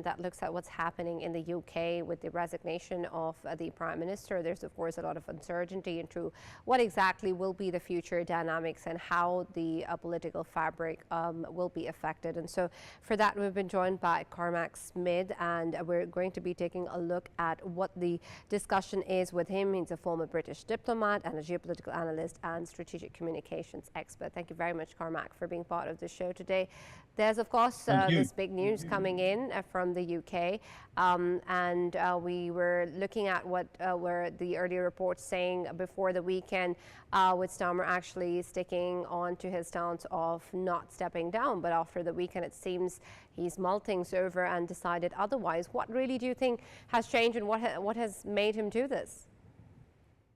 that looks at what's happening in the UK with the resignation of the Prime Minister. There's, of course, a lot of uncertainty into what exactly will be the future dynamics and how the political fabric will be affected. And so for that, we've been joined by Cormac Smith, and we're going to be taking a look at what the discussion is with him. He's a former British diplomat and a geopolitical analyst and strategic communications expert. Thank you very much, Cormac, for being part of the show today. There's, of course, this big news coming in from the UK, and we were looking at what were the earlier reports saying before the weekend, with Starmer actually sticking on to his stance of not stepping down. But after the weekend, it seems he's mulled things over and decided otherwise. What really do you think has changed, and what has made him do this?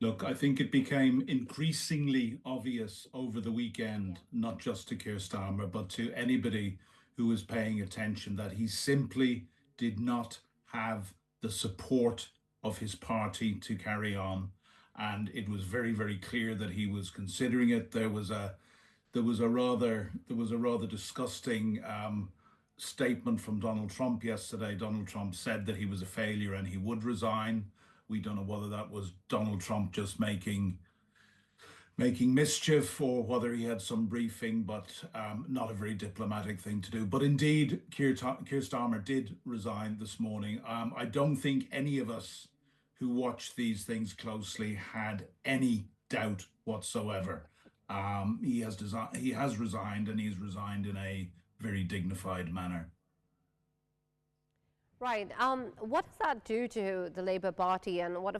Look, I think it became increasingly obvious over the weekend, not just to Keir Starmer, but to anybody who was paying attention, that he simply did not have the support of his party to carry on. And it was very, very clear that he was considering it. There was a rather disgusting statement from Donald Trump yesterday. Donald Trump said that he was a failure and he would resign. We don't know whether that was Donald Trump just making mischief or whether he had some briefing, but not a very diplomatic thing to do. But indeed, Keir Starmer did resign this morning. I don't think any of us who watch these things closely had any doubt whatsoever. He has resigned, and he's resigned in a very dignified manner. Right. What does that do to the Labour Party, and what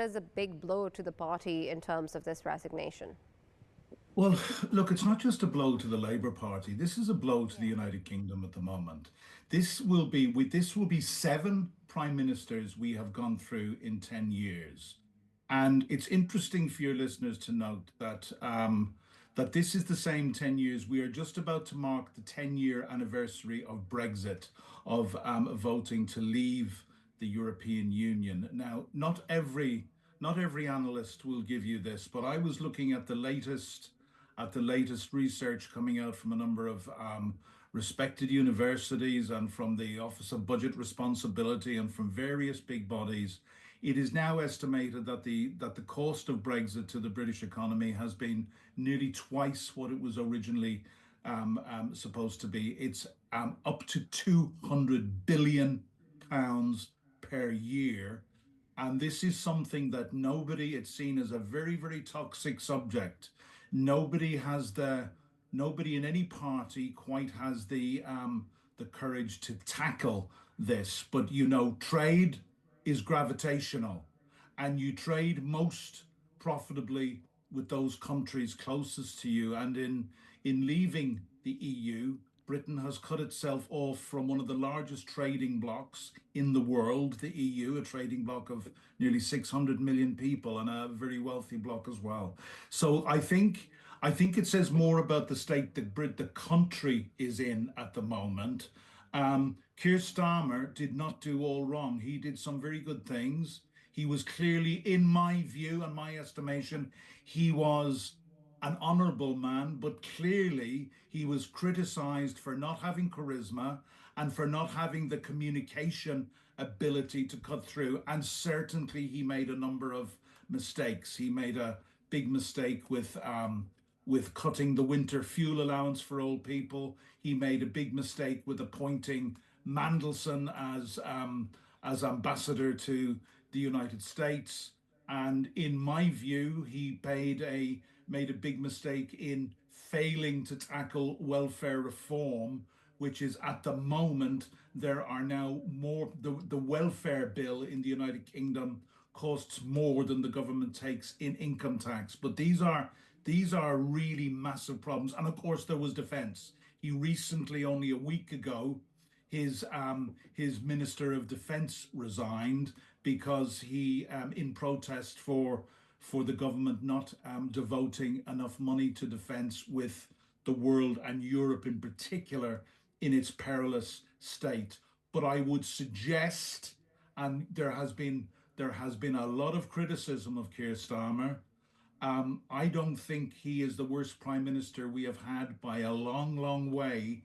is a big blow to the party in terms of this resignation? Well, look, it's not just a blow to the Labour Party. This is a blow to the United Kingdom at the moment. This will be 7 prime ministers we have gone through in 10 years. And it's interesting for your listeners to note that that this is the same 10 years. We are just about to mark the 10-year anniversary of Brexit, of voting to leave the European Union. Now, not every analyst will give you this, but I was looking at the latest research coming out from a number of respected universities and from the Office of Budget Responsibility and from various big bodies. It is now estimated that the cost of Brexit to the British economy has been nearly twice what it was originally supposed to be. It's up to £200 billion per year. And this is something that it's seen as a very, very toxic subject. Nobody in any party quite has the courage to tackle this. But trade is gravitational, and you trade most profitably with those countries closest to you. And in leaving the EU, Britain has cut itself off from one of the largest trading blocs in the world, the EU, a trading bloc of nearly 600 million people and a very wealthy bloc as well. So I think it says more about the state that the country is in at the moment. Keir Starmer did not do all wrong. He did some very good things. He was clearly, in my view and my estimation, he was an honourable man, but clearly he was criticised for not having charisma and for not having the communication ability to cut through. And certainly he made a number of mistakes. He made a big mistake with cutting the winter fuel allowance for old people. He made a big mistake with appointing Mandelson as ambassador to the United States. And in my view, he made a big mistake in failing to tackle welfare reform, which is at the moment, there are now the welfare bill in the United Kingdom costs more than the government takes in income tax. But these are really massive problems. And of course, there was defense. He recently, only a week ago, his Minister of Defense resigned because he, in protest for the government not devoting enough money to defense, with the world and Europe in particular in its perilous state. But I would suggest, and there has been a lot of criticism of Keir Starmer. I don't think he is the worst prime minister we have had by a long, long way,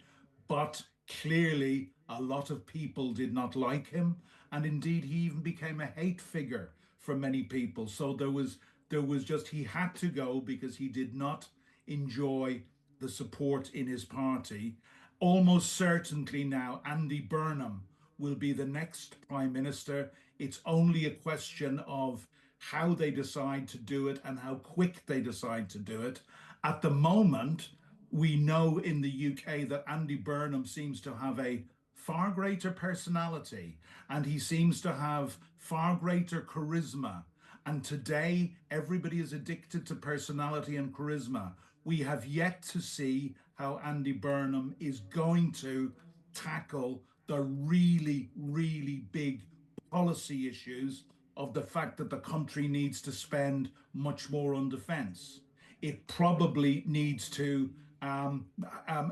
but Clearly, a lot of people did not like him, and indeed, he even became a hate figure for many people. So there was just he had to go because he did not enjoy the support in his party. Almost certainly now, Andy Burnham will be the next prime minister. It's only a question of how they decide to do it and how quick they decide to do it. At the moment, we know in the UK that Andy Burnham seems to have a far greater personality and he seems to have far greater charisma. And today, everybody is addicted to personality and charisma. We have yet to see how Andy Burnham is going to tackle the really, really big policy issues of the fact that the country needs to spend much more on defence. It probably needs to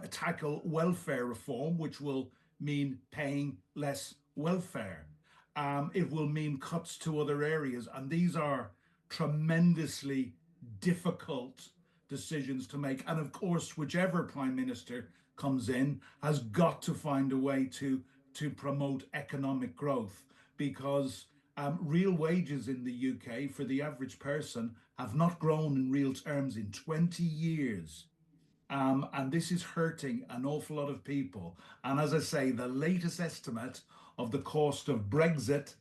tackle welfare reform, which will mean paying less welfare. It will mean cuts to other areas. And these are tremendously difficult decisions to make. And of course, whichever prime minister comes in has got to find a way to promote economic growth because real wages in the UK for the average person have not grown in real terms in 20 years. And this is hurting an awful lot of people. And as I say, the latest estimate of the cost of Brexit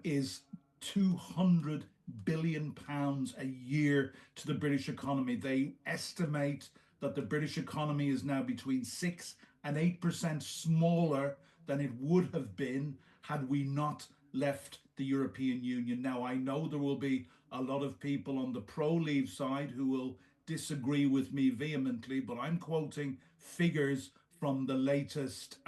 is 200 billion pounds a year to the British economy. They estimate that the British economy is now between 6 and 8% smaller than it would have been had we not left the European Union. Now, I know there will be a lot of people on the pro-leave side who will disagree with me vehemently, but I'm quoting figures from the latest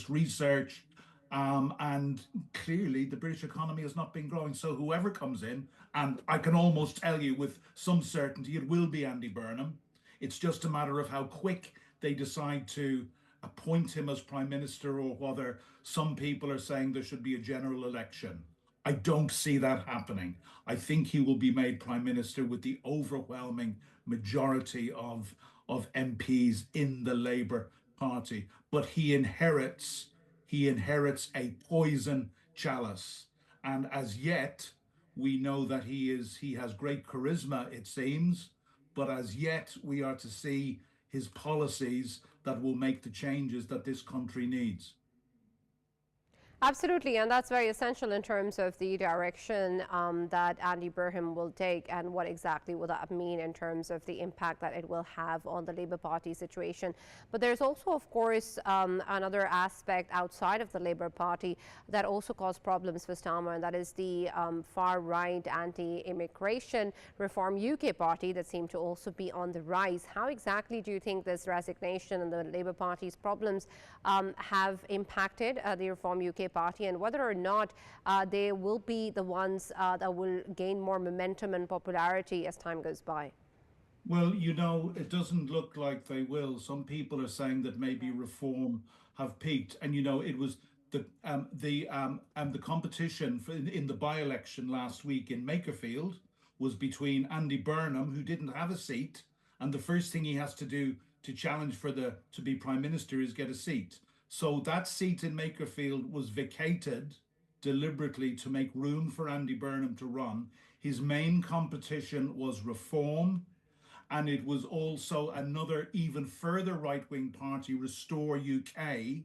research, and clearly the British economy has not been growing. So whoever comes in, and I can almost tell you with some certainty it will be Andy Burnham. It's just a matter of how quick they decide to appoint him as prime minister, or whether some people are saying there should be a general election. I don't see that happening. I think he will be made prime minister with the overwhelming majority of MPs in the Labour Party. But he inherits a poison chalice. And as yet, we know that he has great charisma, it seems, but as yet we are to see his policies that will make the changes that this country needs. Absolutely, and that's very essential in terms of the direction that Andy Burnham will take, and what exactly will that mean in terms of the impact that it will have on the Labour Party situation. But there's also, of course, another aspect outside of the Labour Party that also caused problems for Starmer, and that is the far-right anti-immigration Reform UK party that seemed to also be on the rise. How exactly do you think this resignation and the Labour Party's problems have impacted the Reform UK party, and whether or not they will be the ones that will gain more momentum and popularity as time goes by? Well, it doesn't look like they will. Some people are saying that maybe reform have peaked, and it was the competition in the by-election last week in Makerfield was between Andy Burnham, who didn't have a seat, and the first thing he has to do to challenge to be prime minister is get a seat. So that seat in Makerfield was vacated deliberately to make room for Andy Burnham to run. His main competition was Reform, and it was also another even further right-wing party, Restore UK,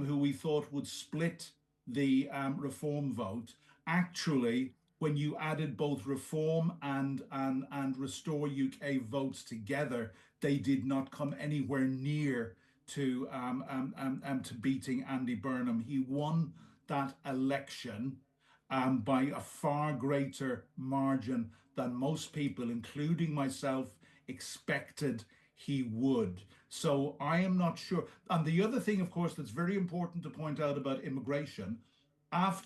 who we thought would split the Reform vote. Actually, when you added both Reform and Restore UK votes together, they did not come anywhere near to beating Andy Burnham. He won that election by a far greater margin than most people, including myself, expected he would. So I am not sure. And the other thing, of course, that's very important to point out about immigration,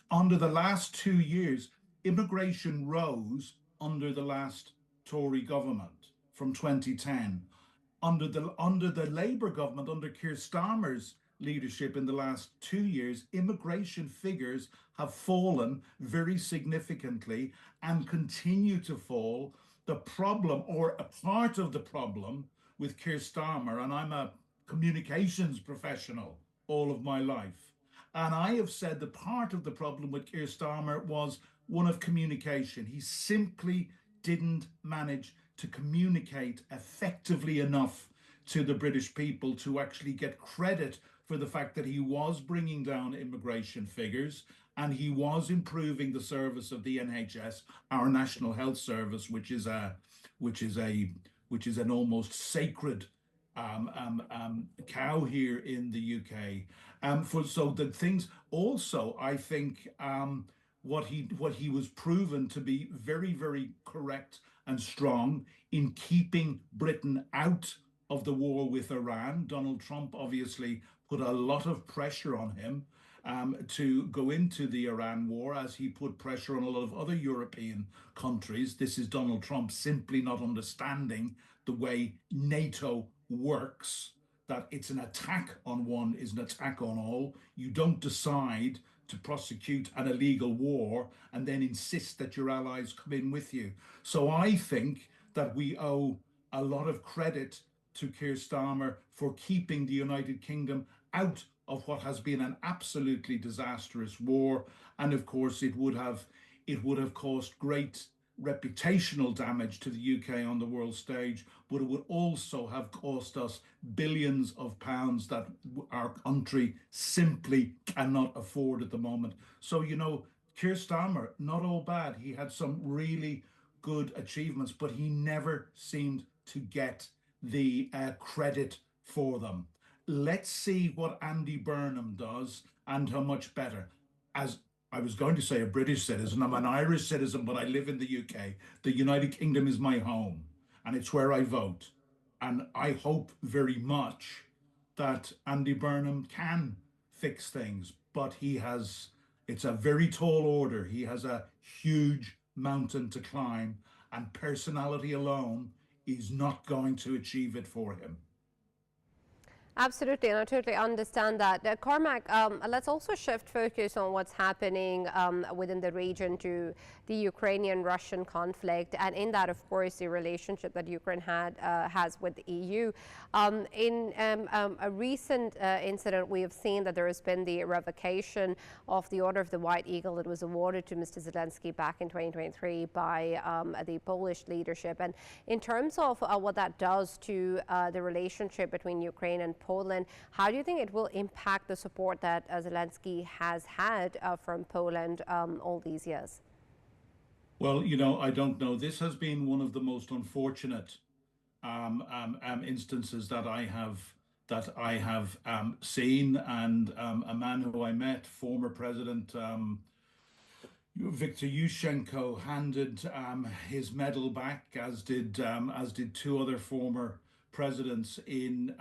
under the last 2 years, immigration rose under the last Tory government from 2010. Under the Labour government, under Keir Starmer's leadership in the last 2 years, immigration figures have fallen very significantly and continue to fall. The problem, or a part of the problem with Keir Starmer, and I'm a communications professional all of my life. And I have said that part of the problem with Keir Starmer was one of communication. He simply didn't manage to communicate effectively enough to the British people to actually get credit for the fact that he was bringing down immigration figures and he was improving the service of the NHS, our National Health Service, which is a which is an almost sacred cow here in the UK. For so the things also, I think what he was proven to be very correct and strong in keeping Britain out of the war with Iran. Donald Trump obviously put a lot of pressure on him to go into the Iran war, as he put pressure on a lot of other European countries. This is Donald Trump simply not understanding the way NATO works, that it's an attack on one is an attack on all. You don't decide to prosecute an illegal war and then insist that your allies come in with you. So I think that we owe a lot of credit to Keir Starmer for keeping the United Kingdom out of what has been an absolutely disastrous war. And of course, it would have caused great reputational damage to the UK on the world stage, but it would also have cost us billions of pounds that our country simply cannot afford at the moment. So, Keir Starmer, not all bad. He had some really good achievements, but he never seemed to get the credit for them. Let's see what Andy Burnham does and how much better. As I was going to say, a British citizen, I'm an Irish citizen, but I live in the UK. The United Kingdom is my home and it's where I vote. And I hope very much that Andy Burnham can fix things, but it's a very tall order. He has a huge mountain to climb, and personality alone is not going to achieve it for him. Absolutely, and I totally understand that. Cormac, let's also shift focus on what's happening within the region to the Ukrainian-Russian conflict, and in that, of course, the relationship that Ukraine has with the EU. In a recent incident, we have seen that there has been the revocation of the Order of the White Eagle that was awarded to Mr. Zelensky back in 2023 by the Polish leadership. And in terms of what that does to the relationship between Ukraine and Poland, how do you think it will impact the support that Zelensky has had from Poland all these years? Well, I don't know. This has been one of the most unfortunate instances that I have seen, and a man who I met, former President Viktor Yushchenko, handed his medal back, as did two other former presidents. In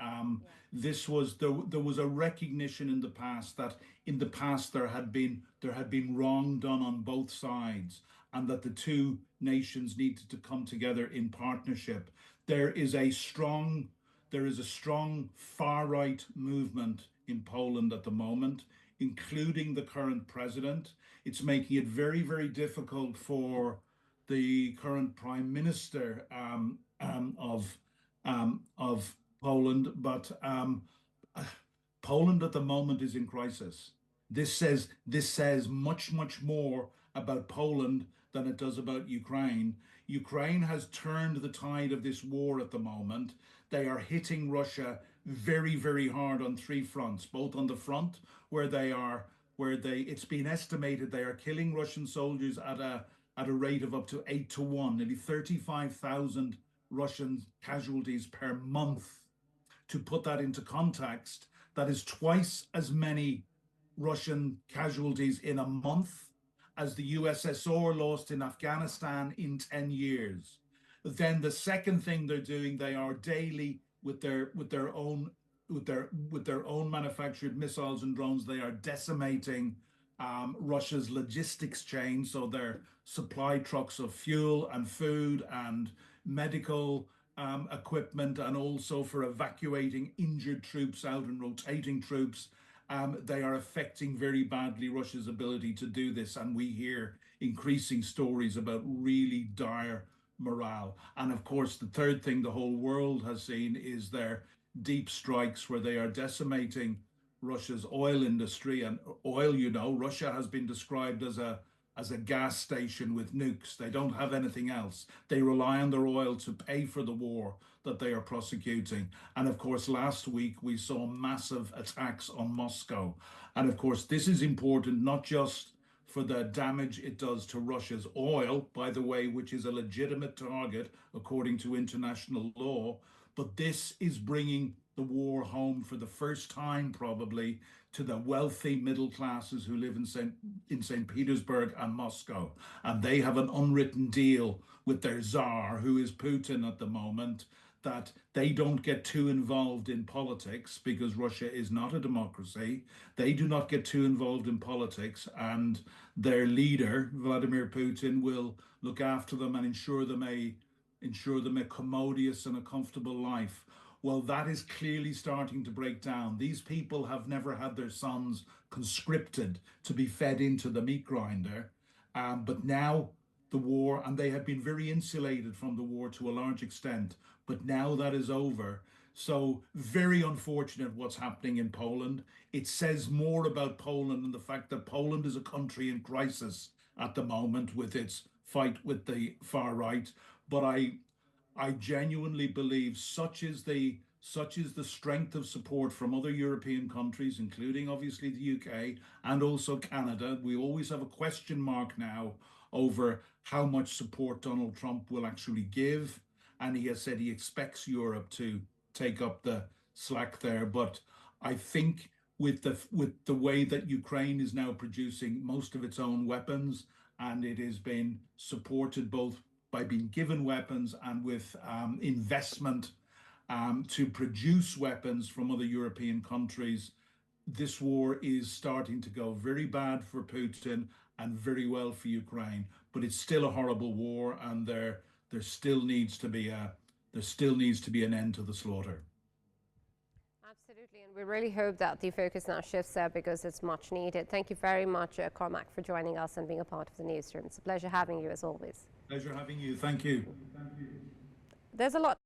This was there was a recognition in the past that in the past there had been wrong done on both sides, and that the two nations needed to come together in partnership. There is a strong there is a strong far right movement in Poland at the moment, including the current president. It's making it very difficult for the current prime minister of Poland. But Poland at the moment is in crisis. This says much more about Poland than it does about Ukraine. Ukraine has turned the tide of this war at the moment. They are hitting Russia very hard on three fronts, both on the front where it's been estimated they are killing Russian soldiers at a rate of up to 8 to 1, nearly 35,000 Russian casualties per month. To put that into context, that is twice as many Russian casualties in a month as the USSR lost in Afghanistan in 10 years. Then the second thing they're doing, they are daily with their own manufactured missiles and drones, they are decimating Russia's logistics chain. So their supply trucks of fuel and food and medical equipment, and also for evacuating injured troops out and rotating troops. They are affecting very badly Russia's ability to do this. And we hear increasing stories about really dire morale. And of course, the third thing the whole world has seen is deep strikes where they are decimating Russia's oil industry. And oil, you know, Russia has been described as a gas station with nukes. They don't have anything else. They rely on their oil to pay for the war that they are prosecuting. And of course, last week we saw massive attacks on Moscow. And of course, this is important not just for the damage it does to Russia's oil, by the way, which is a legitimate target according to international law, but this is bringing the war home for the first time, probably, to the wealthy middle classes who live in St. Petersburg and Moscow. And they have an unwritten deal with their czar, who is Putin at the moment, that they don't get too involved in politics because Russia is not a democracy. They do not get too involved in politics, and their leader, Vladimir Putin, will look after them and ensure them a commodious and a comfortable life. Well, that is clearly starting to break down. These people have never had their sons conscripted to be fed into the meat grinder. But now the war, and they have been very insulated from the war to a large extent, but now that is over. So very unfortunate what's happening in Poland. It says more about Poland and the fact that Poland is a country in crisis at the moment with its fight with the far right. But I genuinely believe such is the strength of support from other European countries, including obviously the UK and also Canada. We always have a question mark now over how much support Donald Trump will actually give. And he has said he expects Europe to take up the slack there. But I think with the way that Ukraine is now producing most of its own weapons, and it has been supported both by being given weapons and with investment to produce weapons from other European countries, this war is starting to go very bad for Putin and very well for Ukraine. But it's still a horrible war, and there still needs to be an end to the slaughter. Absolutely, and we really hope that the focus now shifts there because it's much needed. Thank you very much, Cormac, for joining us and being a part of the newsroom. It's a pleasure having you as always. Pleasure having you. Thank you. There's a lot